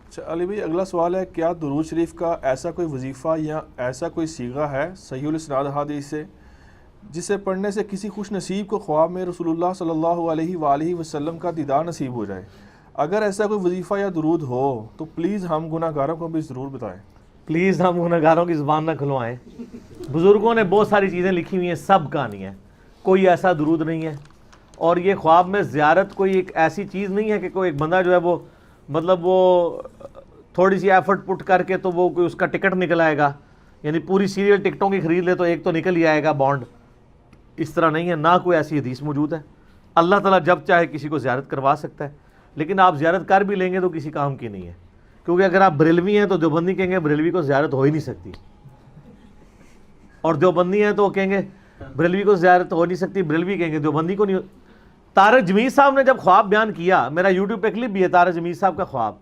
اچھا علی بھائی، اگلا سوال ہے، کیا درود شریف کا ایسا کوئی وظیفہ یا ایسا کوئی صیغہ ہے صحیح الاسناد حدیث سے جسے پڑھنے سے کسی خوش نصیب کو خواب میں رسول اللہ صلی اللہ علیہ وآلہ وسلم کا دیدار نصیب ہو جائے؟ اگر ایسا کوئی وظیفہ یا درود ہو تو پلیز ہم گناہ گاروں کو بھی ضرور بتائیں۔ پلیز ہم گناہ گاروں کی زبان نہ کھلوائیں۔ بزرگوں نے بہت ساری چیزیں لکھی ہوئی ہیں، سب کہانی ہے، کوئی ایسا درود نہیں ہے۔ اور یہ خواب میں زیارت کوئی ایک ایسی چیز نہیں ہے کہ کوئی ایک بندہ جو ہے وہ مطلب وہ تھوڑی سی ایفرٹ پٹ کر کے تو وہ کوئی اس کا ٹکٹ نکل آئے گا، یعنی پوری سیریل ٹکٹوں کی خرید لے تو ایک تو نکل ہی آئے گا بانڈ۔ اس طرح نہیں ہے، نہ کوئی ایسی حدیث موجود ہے۔ اللہ تعالیٰ جب چاہے کسی کو زیارت کروا سکتا ہے، لیکن آپ زیارت کر بھی لیں گے تو کسی کام کی نہیں ہے، کیونکہ اگر آپ بریلوی ہیں تو دیوبندی کہیں گے بریلوی کو زیارت ہو ہی نہیں سکتی، اور دیوبندی ہیں تو کہیں گے بریلوی کو زیارت ہو نہیں سکتی، بریلوی کہیں گے دیوبندی کو نہیں۔ طارق جمیل صاحب نے جب خواب بیان کیا، میرا یوٹیوب پہ کلپ بھی ہے طارق جمیل صاحب کا خواب،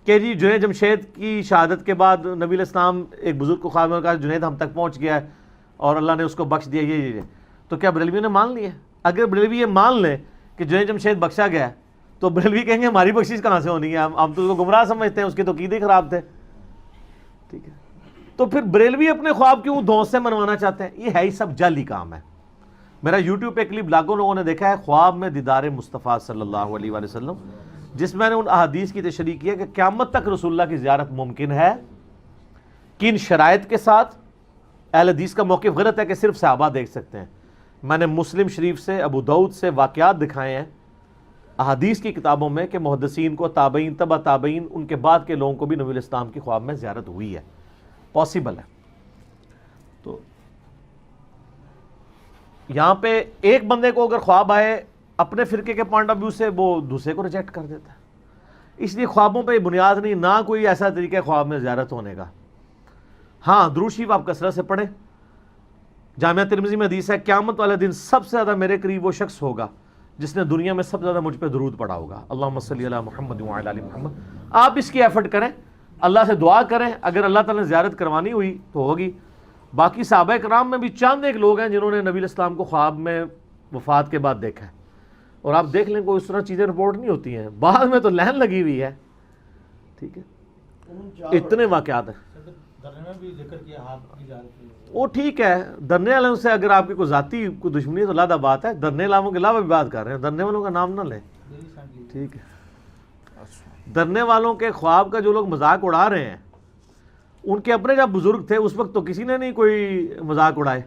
کہ جی جنید جمشید کی شہادت کے بعد نبی علیہ السلام ایک بزرگ کو خواب میں کہا جنید ہم تک پہنچ گیا ہے اور اللہ نے اس کو بخش دیا، یہ تو کیا بریلویوں نے مان لیا؟ اگر بریلوی یہ مان لیں کہ جنید جمشید بخشا گیا ہے تو بریلوی کہیں گے ہماری بخشش کہاں سے ہونی ہے، ہم تو اس کو گمراہ سمجھتے ہیں، اس کے تو عقیدے خراب تھے۔ ٹھیک ہے، تو پھر بریلوی اپنے خواب کیوں دھوس سے منوانا چاہتے ہیں؟ یہ ہے ہی سب جعلی کام ہے۔ میرا یوٹیوب پہ کلپ لاکھوں لوگوں نے دیکھا ہے، خواب میں دیدار مصطفیٰ صلی اللہ علیہ وآلہ وسلم، جس میں نے ان احادیث کی تشریح کی ہے کہ قیامت تک رسول اللہ کی زیارت ممکن ہے، کن شرائط کے ساتھ۔ اہل حدیث کا موقف غلط ہے کہ صرف صحابہ دیکھ سکتے ہیں۔ میں نے مسلم شریف سے، ابو داؤد سے واقعات دکھائے ہیں احادیث کی کتابوں میں کہ محدثین کو، تابعین، تبع تابعین، ان کے بعد کے لوگوں کو بھی نبی علیہ السلام کی خواب میں زیارت ہوئی ہے، پاسبل ہے۔ تو یہاں پہ ایک بندے کو اگر خواب آئے اپنے فرقے کے پوائنٹ آف ویو سے، وہ دوسرے کو ریجیکٹ کر دیتا ہے۔ اس لیے خوابوں پہ بنیاد نہیں، نہ کوئی ایسا طریقہ ہے خواب میں زیارت ہونے کا۔ ہاں درود شریف آپ کثرت سے پڑھیں۔ جامعہ ترمذی میں حدیث ہے، قیامت والے دن سب سے زیادہ میرے قریب وہ شخص ہوگا جس نے دنیا میں سب سے زیادہ مجھ پہ درود پڑھا ہوگا، اللہم صلی علی محمد وعلی آل محمد۔ آپ اس کی ایفرٹ کریں، اللہ سے دعا کریں، اگر اللہ تعالیٰ نے زیارت کروانی ہوئی تو ہوگی۔ باقی صحابہ کرام میں بھی چند ایک لوگ ہیں جنہوں نے نبی علیہ السلام کو خواب میں وفات کے بعد دیکھا ہے، اور آپ دیکھ لیں کوئی اس طرح چیزیں رپورٹ نہیں ہوتی ہیں، بعد میں تو لہن لگی ہوئی ہے۔ ٹھیک ہے، اتنے واقعات ہیں۔ وہ ٹھیک ہے، درنے والوں سے اگر آپ کی کوئی ذاتی کوئی دشمنی ہے تو علیحدہ بات ہے، درنے والوں کے علاوہ بھی بات کر رہے ہیں، درنے والوں کا نام نہ لیں۔ ٹھیک ہے، درنے والوں کے خواب کا جو لوگ مذاق اڑا رہے ہیں، ان کے اپنے جب بزرگ تھے اس وقت تو کسی نے نہیں کوئی مذاق اڑائے،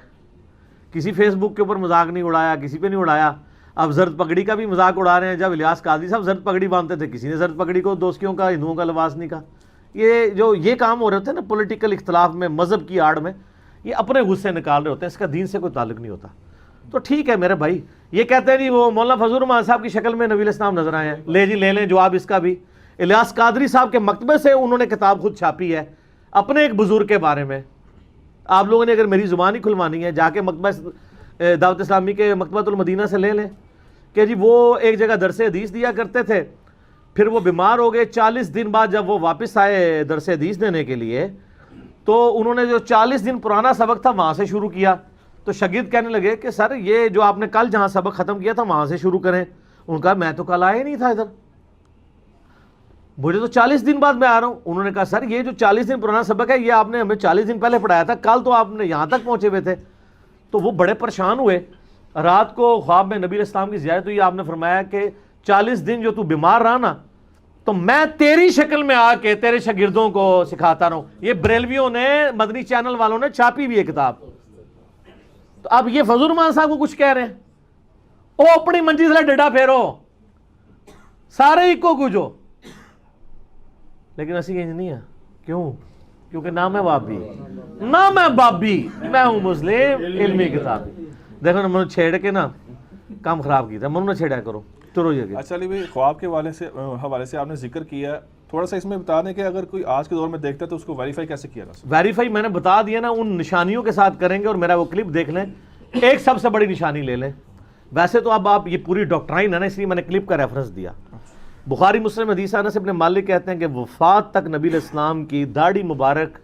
کسی فیس بک کے اوپر مذاق نہیں اڑایا، کسی پہ نہیں اڑایا۔ اب زرد پگڑی کا بھی مذاق اڑا رہے ہیں، جب الیاس قادری صاحب زرد پگڑی باندھتے تھے کسی نے زرد پگڑی کو دوستیوں کا، ہندوؤں کا لباس نہیں کہا۔ یہ کام ہو رہے ہوتے ہیں نا پولیٹیکل اختلاف میں، مذہب کی آڑ میں، یہ اپنے غصے نکال رہے ہوتے ہیں، اس کا دین سے کوئی تعلق نہیں ہوتا۔ تو ٹھیک ہے میرے بھائی، یہ کہتے ہیں جی وہ مولانا فضل الرحمان صاحب کی شکل میں نبی علیہ السلام نظر آئے ہیں، لے جی لے لیں جواب اس کا بھی۔ الیاس قادری صاحب کے مکتبے سے انہوں نے کتاب خود چھاپی ہے اپنے ایک بزرگ کے بارے میں۔ آپ لوگوں نے اگر میری زبان ہی کھلوانی ہے، جا کے مکتبہ دعوت اسلامی کے مکتبۃ المدینہ سے لے لیں کہ جی وہ ایک جگہ درس حدیث دیا کرتے تھے، پھر وہ بیمار ہو گئے، 40 دن بعد جب وہ واپس آئے درس حدیث دینے کے لیے تو انہوں نے جو 40 دن پرانا سبق تھا وہاں سے شروع کیا۔ تو شاگرد کہنے لگے کہ سر یہ جو آپ نے کل جہاں سبق ختم کیا تھا وہاں سے شروع کریں۔ انہوں نے کہا میں تو کل آیا ہی نہیں تھا ادھر، مجھے تو 40 دن بعد میں آ رہا ہوں۔ انہوں نے کہا سر یہ جو 40 دن پرانا سبق ہے یہ آپ نے ہمیں 40 دن پہلے پڑھایا تھا، کل تو آپ نے یہاں تک پہنچے ہوئے تھے۔ تو وہ بڑے پریشان ہوئے۔ رات کو خواب میں نبی علیہ السلام کی زیارت ہوئی، آپ نے فرمایا کہ 40 دن جو تو بیمار رہا نا تو میں تیری شکل میں آ کے تیرے شاگردوں کو سکھاتا رہا ہوں۔ یہ بریلویوں نے، مدنی چینل والوں نے چھاپی بھی ہے کتاب۔ تو اب یہ فضل الرحمان صاحب کو کچھ کہہ رہے ہیں، او اپنی منجی سے ڈڈا پھیرو، سارے ایک کو گجو، لیکن اسی انج نہیں ہے۔ کیوں؟ کیونکہ نہ میں بابی، نہ میں بابی، میں ہوں مسلم علمی کتاب۔ دیکھو نا منو چھیڑ کے نا کام خراب کیا تھا، منو نہ چھیڑا کرو۔ اچھا علی بھائی، خواب کے حوالے سے آپ نے ذکر کیا ہے، تھوڑا سا اس میں بتا دیں کہ اگر کوئی آج کے دور میں دیکھتا ہے تو اس کو ویریفائی کیسے کیا جا سکتا ہے؟ ویریفائی میں نے بتا دیا نا، ان نشانیوں کے ساتھ کریں گے، اور میرا وہ کلپ دیکھ لیں، ایک سب سے بڑی نشانی لے لیں۔ ویسے تو اب آپ یہ پوری ڈاکٹرائن ہے نا، اس لیے میں نے کلپ کا ریفرنس دیا۔ بخاری مسلم حدیث انس بن مالک کہتے ہیں کہ وفات تک نبی علیہ السلام کی داڑھی مبارک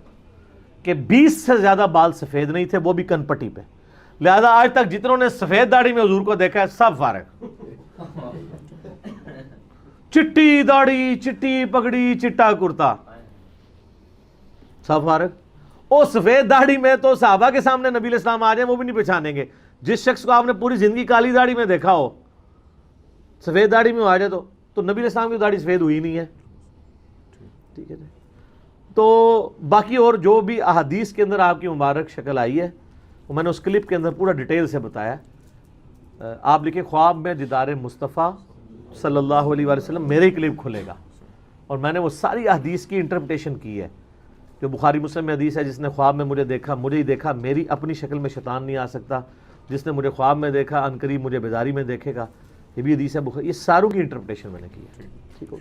کے 20 سے زیادہ بال سفید نہیں تھے، وہ بھی کن پٹی پہ۔ لہذا آج تک جتنوں نے سفید داڑھی میں حضور کو دیکھا ہے سب فارغ، چٹی داڑھی، چٹی پگڑی، چٹا کرتا، صاحب فارغ، او سفید داڑھی میں تو صحابہ کے سامنے نبی علیہ السلام آ جائیں وہ بھی نہیں پہچانیں گے. جس شخص کو آپ نے پوری زندگی کالی داڑھی میں دیکھا ہو، سفید داڑھی میں آ جائے تو نبی علیہ السلام کی داڑھی سفید ہوئی نہیں ہے. ٹھیک ہے جی. تو باقی اور جو بھی احادیث کے اندر آپ کی مبارک شکل آئی ہے وہ میں نے اس کلپ کے اندر پورا ڈیٹیل سے بتایا. آپ لکھیں خواب میں دیدار مصطفیٰ صلی اللہ علیہ وآلہ وسلم، میرے ہی کلپ کھلے گا، اور میں نے وہ ساری احادیث کی انٹرپریٹیشن کی ہے. جو بخاری مسلم میں حدیث ہے، جس نے خواب میں مجھے دیکھا، مجھے ہی دیکھا، میری اپنی شکل میں شیطان نہیں آ سکتا، جس نے مجھے خواب میں دیکھا عنقریب مجھے بیداری میں دیکھے گا، یہ بھی حدیث ہے بخاری. یہ ساروں کی انٹرپریٹیشن میں نے کی ہے. ٹھیک ہو.